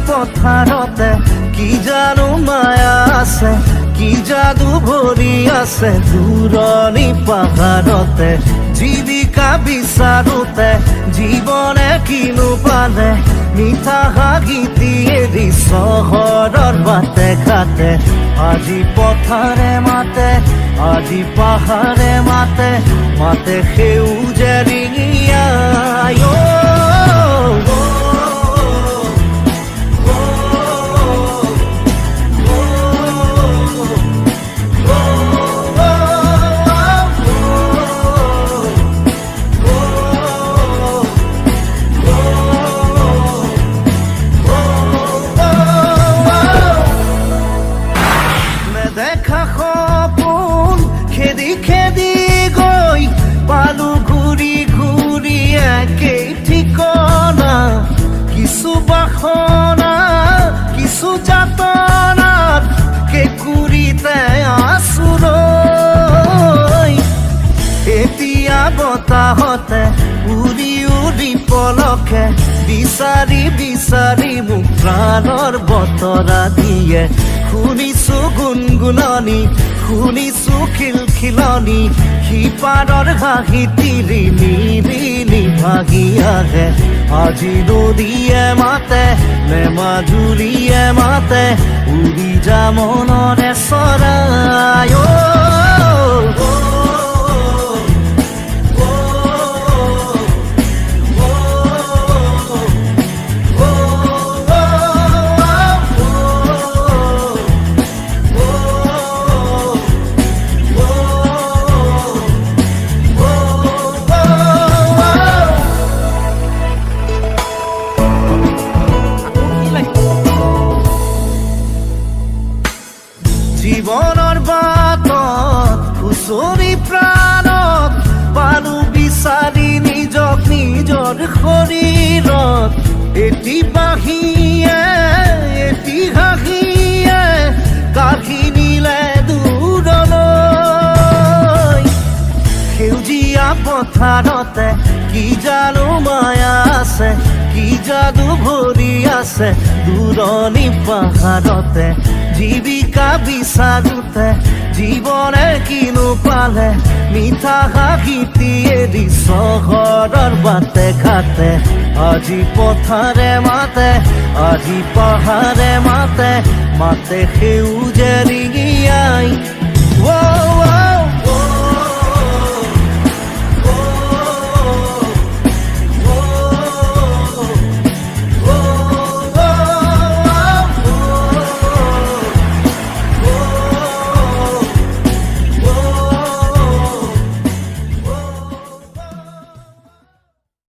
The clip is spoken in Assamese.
পথাৰতে কি জানো মায়া আছে কি যাদু ভৰি আছে দূৰণি পাহাৰতে জীৱিকা বিচাৰোতে জীৱনে কিনো পালে মিঠা হাগিতি এৰি চহৰৰ বাটে ঘাটে আজি পথাৰে মাতে আজি পাহাৰে মাতে মাতে সেউজে ৰিঙিয়াই দেখা সপোন খেদি খেদি গৈ পালো ঘূৰি ঘূৰি একেই ঠিকনা কিছু বাসনা কিছু যাতনাত কেঁকুৰিতে আছো ৰৈ এতিয়া বতাহতে উৰি উৰি পলকে বিচাৰি বিচাৰি মোক প্ৰাণৰ বতৰা দিয়ে শুনিছো গুণগুণনি শুনিছো খিলখিলনি সিপাৰৰ হাঁহি তিৰি নিৰিনি ভাগি আহে আজি নদীয়ে মাতে নে মাজুলীয়ে মাতে উৰি যা মনৰে চৰাই জীৱনৰ বাটত খুচৰি প্ৰাণত পালো বিচাৰি নিজক নিজৰ শৰীৰত এটি বাহিয়ে এটি হাঁহিয়ে কাঢ়ি নিলে দূৰলৈ সেউজীয়া পথাৰতে কি জানো মায়া আছে কি যাদু ভৰি আছে দূৰণি পাহাৰতে জীৱিকা বিচাৰোতে জীৱনে কিনো পালে মিঠা হাঁহিতি এৰি চহৰৰ বাটে ঘাটে আজি পথাৰে মাতে আজি পাহাৰে মাতে মাতে সেউজে ৰিঙিয়াই